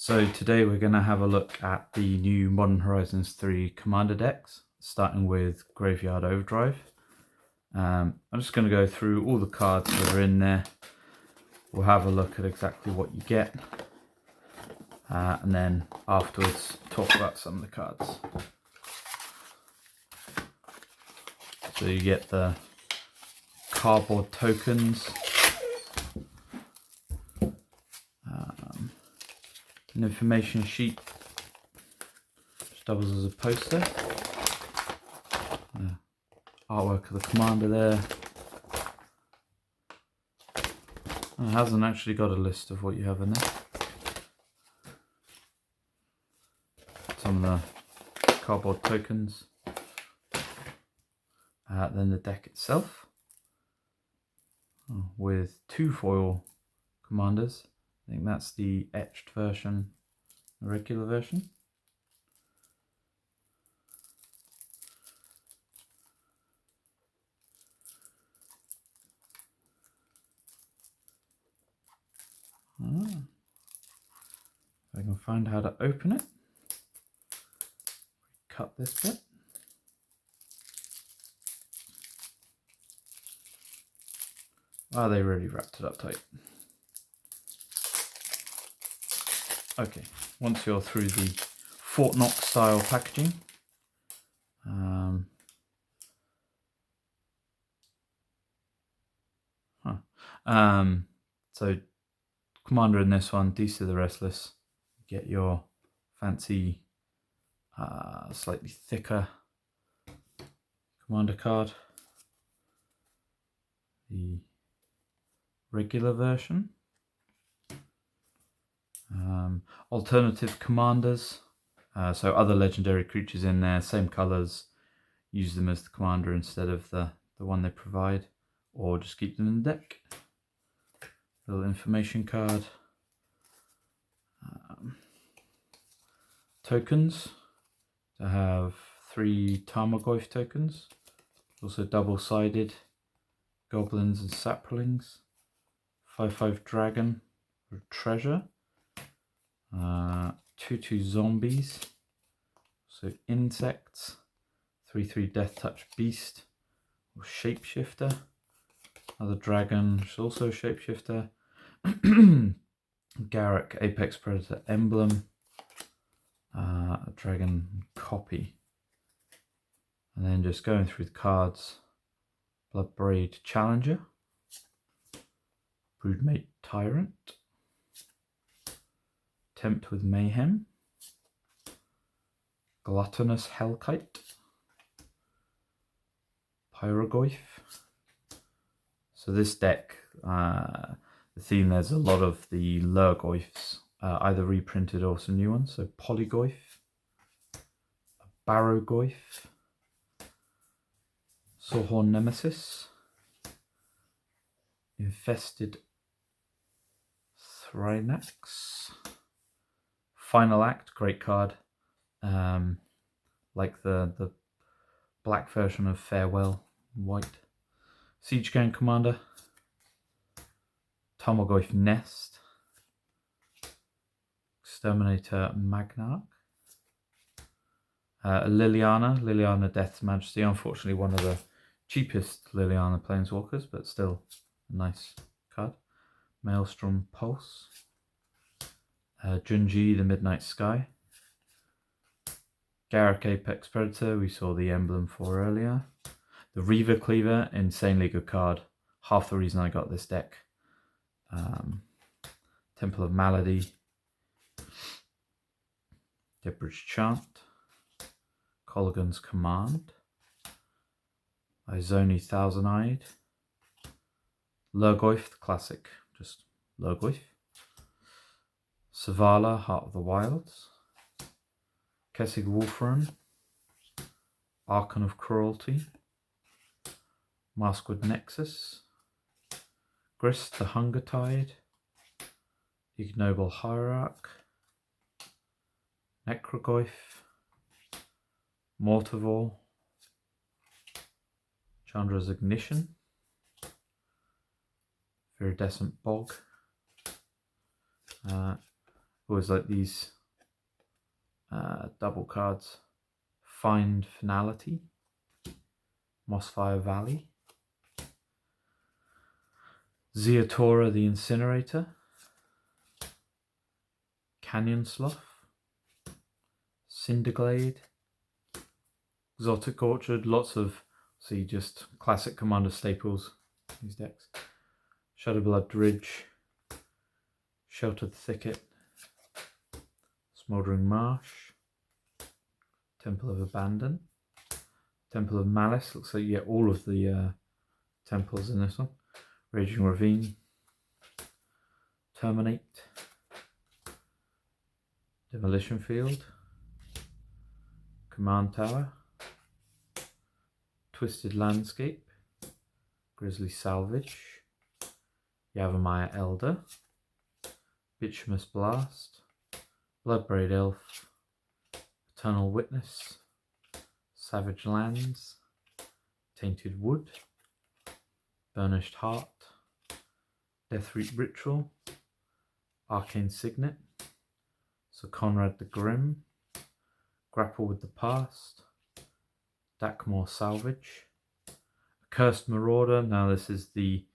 So today we're going to have a look at the new Modern Horizons 3 Commander decks, starting with Graveyard Overdrive. I'm just going to go through all the cards that are in there. We'll have a look at exactly what you get, and then afterwards talk about some of the cards. So you get the cardboard tokens, an information sheet which doubles as a poster, artwork of the commander there. It hasn't actually got a list of what you have in there. Some of the cardboard tokens, then the deck itself with two foil commanders. I think that's the etched version, the regular version. If I can find how to open it. Cut this bit. Oh, they really wrapped it up tight. Okay, once you're through the Fort Knox style packaging, so commander in this one, Deuce of the Restless. You get your fancy, slightly thicker commander card. The regular version. Alternative commanders, so other legendary creatures in there, same colours, use them as the commander instead of the one they provide, or just keep them in the deck. Little information card. Tokens, to have 3 Tarmogoyf tokens, also double-sided goblins and saplings, 5/5 dragon for treasure, 2/2 zombies, so insects, 3/3 death touch beast or shapeshifter, another dragon which is also a shapeshifter, Garruk apex predator emblem, a dragon copy, and then just going through the cards: Bloodbraid Challenger, Broodmate Tyrant, Tempt with Mayhem, Gluttonous Hellkite, Pyrogoyf. So this deck, the theme, there's a lot of the Lurgoyfs, either reprinted or some new ones. So Polygoyf, Barrowgoyf, Sawhorn Nemesis, Infested Thrinax, Final Act, great card, like the black version of Farewell, white. Siege Gang Commander, Tarmogoyf Nest, Exterminator Magnarch, Liliana Death's Majesty, unfortunately one of the cheapest Liliana Planeswalkers, but still a nice card. Maelstrom Pulse, Junji the Midnight Sky, Garruk Apex Predator, we saw the emblem for earlier. The Reaver Cleaver, insanely good card, half the reason I got this deck. Temple of Malady, Deborah's Chant, Colligan's Command, Izoni Thousand-Eyed, Lurgoyf, the classic, just Lurgoyf, Savala, Heart of the Wilds, Kessig Wolfrun, Archon of Cruelty, Maskwood Nexus, Grist the Hunger Tide, Ignoble Hierarch, Necrogoyf, Mortivore, Chandra's Ignition, Viridescent Bog, Always like these double cards. Find Finality, Mossfire Valley, Zeotora the Incinerator, Canyon Sloth, Cinderglade, Exotic Orchard, lots of, see, just classic Commander staples, these decks. Shadowblood Dridge, Sheltered Thicket, Smouldering Marsh, Temple of Abandon, Temple of Malice, looks like you get all of the temples in this one. Raging Ravine, Terminate, Demolition Field, Command Tower, Twisted Landscape, Grizzly Salvage, Yavimaya Elder, Bituminous Blast, Bloodbraid Elf, Eternal Witness, Savage Lands, Tainted Wood, Burnished Heart, Deathroot Ritual, Arcane Signet, Sir Conrad the Grim, Grapple with the Past, Dakmor Salvage, Cursed Marauder. Now this is the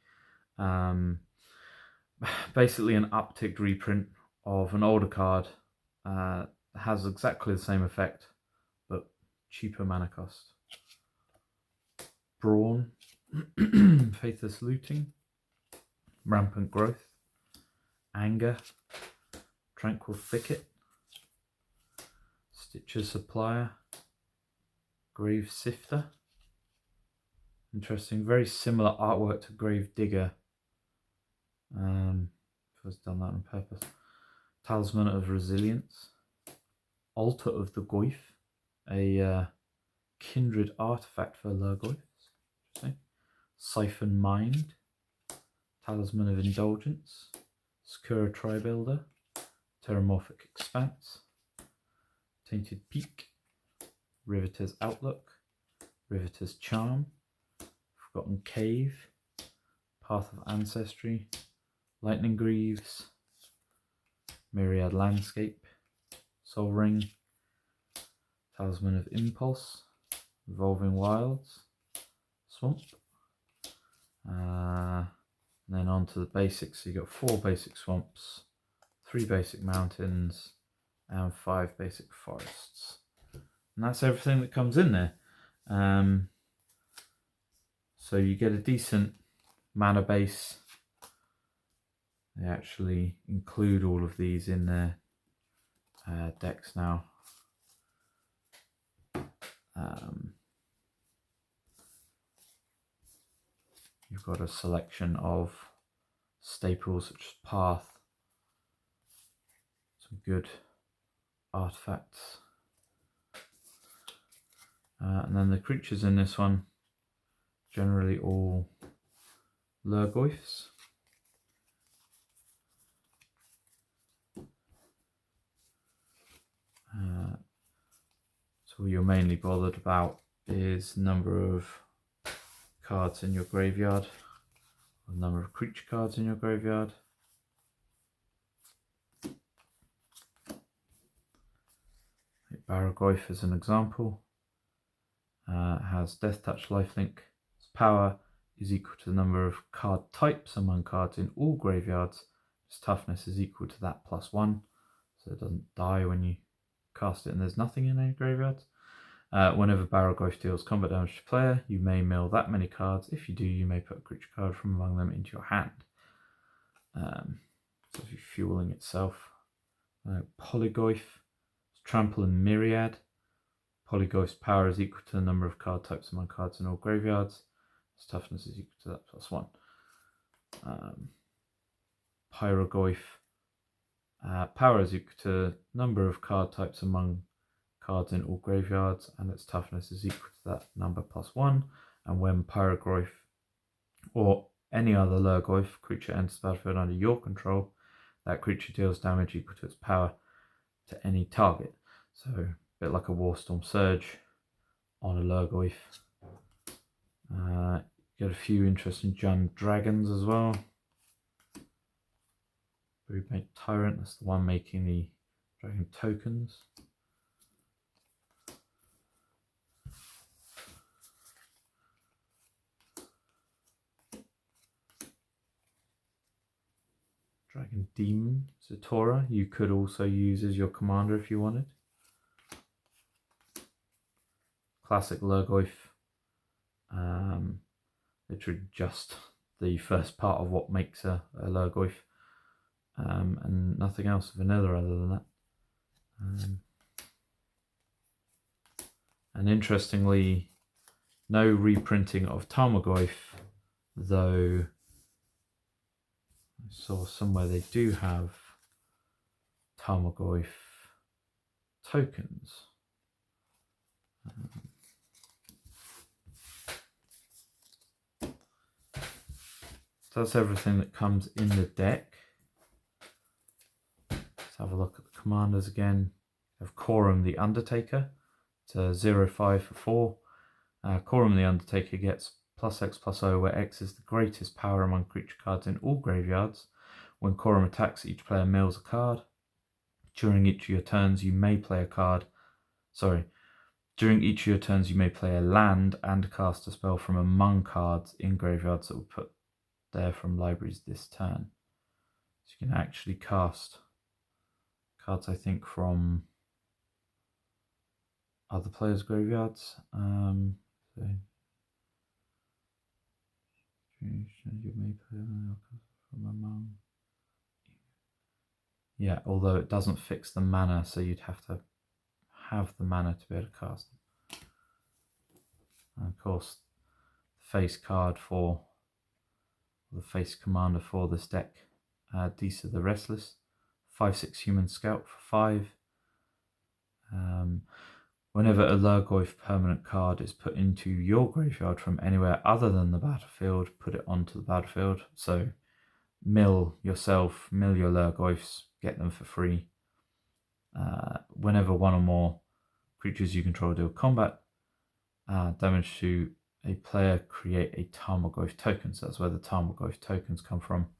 basically an upticked reprint of an older card. Has exactly the same effect, but cheaper mana cost. Brawn, Faithless Looting, Rampant Growth, Anger, Tranquil Thicket, Stitcher Supplier, Grave Sifter. Interesting, very similar artwork to Grave Digger. If I was done that on purpose. Talisman of Resilience, Altar of the Goyf, a kindred artifact for Lurgoyfs. Interesting. Siphon Mind, Talisman of Indulgence, Skura Tribuilder, Terramorphic Expanse, Tainted Peak, Riveter's Outlook, Riveter's Charm, Forgotten Cave, Path of Ancestry, Lightning Greaves, Myriad Landscape, Soul Ring, Talisman of Impulse, Revolving Wilds, Swamp, and then on to the basics. So you got 4 basic swamps, 3 basic mountains, and 5 basic forests. And that's everything that comes in there. So you get a decent mana base. They actually include all of these in their decks now. You've got a selection of staples such as Path, some good artifacts, and then the creatures in this one, generally all Lurgoyfs. So what you're mainly bothered about is the number of cards in your graveyard, or the number of creature cards in your graveyard. Barrogoyf as an example has Death Touch Lifelink. Its power is equal to the number of card types among cards in all graveyards. Its toughness is equal to that +1, so it doesn't die when you cast it and there's nothing in any graveyards. Whenever Barrogoyf deals combat damage to player, you may mill that many cards. If you do, you may put a creature card from among them into your hand. So if you're fueling itself. Polygoyf, Trample and Myriad. Polygoyf's power is equal to the number of card types among cards in all graveyards. Its toughness is equal to that +1. Pyrogoyf, power is equal to number of card types among cards in all graveyards, and its toughness is equal to that number +1. And when Pyrogoyf or any other Lurgoyf creature enters the battlefield under your control, that creature deals damage equal to its power to any target. So a bit like a Warstorm Surge on a Lurgoyf. Get a few interesting Jund Dragons as well. Broodmate Tyrant, that's the one making the dragon tokens. Dragon Demon Zatora, you could also use as your commander if you wanted. Classic Lurgoyf, literally just the first part of what makes a Lurgoyf, and nothing else, vanilla other than that. And interestingly, no reprinting of Tarmogoyf, though I saw somewhere they do have Tarmogoyf tokens. So that's everything that comes in the deck. Let's have a look at the commanders again. We have Corum the Undertaker. It's a 0/5 for 4. Corum the Undertaker gets +X/+O, where X is the greatest power among creature cards in all graveyards. When Corum attacks, each player mills a card. During each of your turns, you may play a card. During each of your turns, you may play a land and cast a spell from among cards in graveyards that were put there from libraries this turn. So you can actually cast cards, I think, from other players' graveyards. So you may play from among. Yeah, although it doesn't fix the mana, so you'd have to have the mana to be able to cast them. And of course, the face card for the face commander for this deck, Disa the Restless, 5/6 human scout for 5. Whenever a Lurgoyf permanent card is put into your graveyard from anywhere other than the battlefield, put it onto the battlefield. So mill yourself, mill your Lurgoyfs, get them for free. Whenever one or more creatures you control deal combat damage to a player, create a Tarmogoyf token. So that's where the Tarmogoyf tokens come from.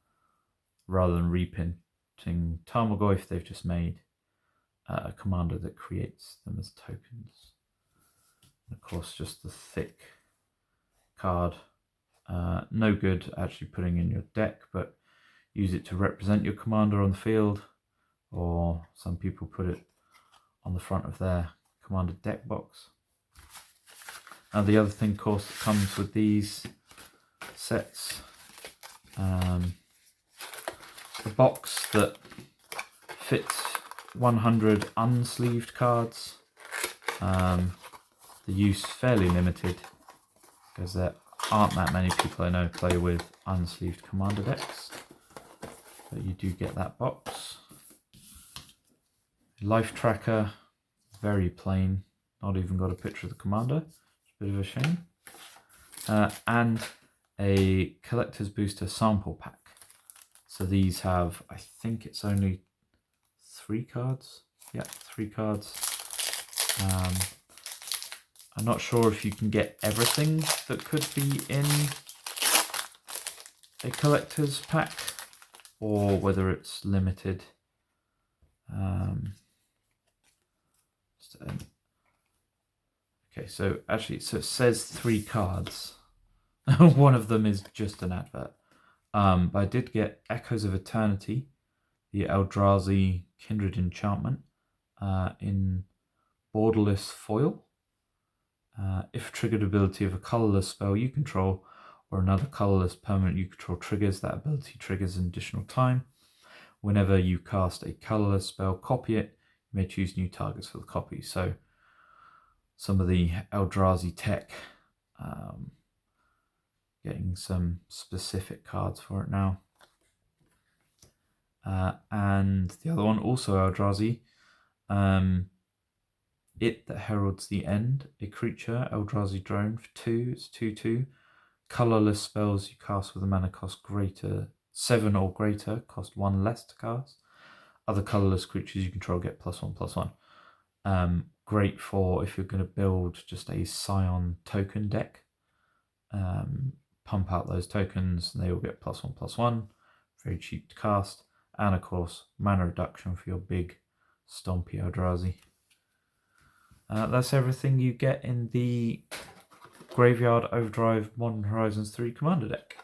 Rather than reprinting Tarmogoyf, they've just made a commander that creates them as tokens. And of course, just the thick card. No good actually putting in your deck, but use it to represent your commander on the field, or some people put it on the front of their commander deck box. Now the other thing, of course, that comes with these sets, the box that fits 100 unsleeved cards. The use fairly limited because there aren't that many people I know play with unsleeved commander decks, but you do get that box. Life tracker, very plain, not even got a picture of the commander, it's a bit of a shame. And a collector's booster sample pack. So these have, I think it's only 3 cards. Yeah, 3 cards. I'm not sure if you can get everything that could be in a collector's pack or whether it's limited. Okay, so actually, so it says 3 cards. One of them is just an advert. But I did get Echoes of Eternity, the Eldrazi Kindred Enchantment, in borderless foil. If triggered ability of a colorless spell you control or another colorless permanent you control triggers, that ability triggers an additional time. Whenever you cast a colorless spell, copy it. You may choose new targets for the copy. So some of the Eldrazi tech, getting some specific cards for it now. And the other one, also Eldrazi, It That Heralds the End, a creature, Eldrazi drone for 2, it's 2/2. Colorless spells you cast with a mana cost greater 7 or greater, cost 1 less to cast. Other colorless creatures you control get +1/+1. Great for if you're going to build just a Scion token deck. Pump out those tokens and they will get +1/+1. Very cheap to cast. and of course mana reduction for your big stompy Eldrazi. That's everything you get in the Graveyard Overdrive Modern Horizons 3 Commander deck.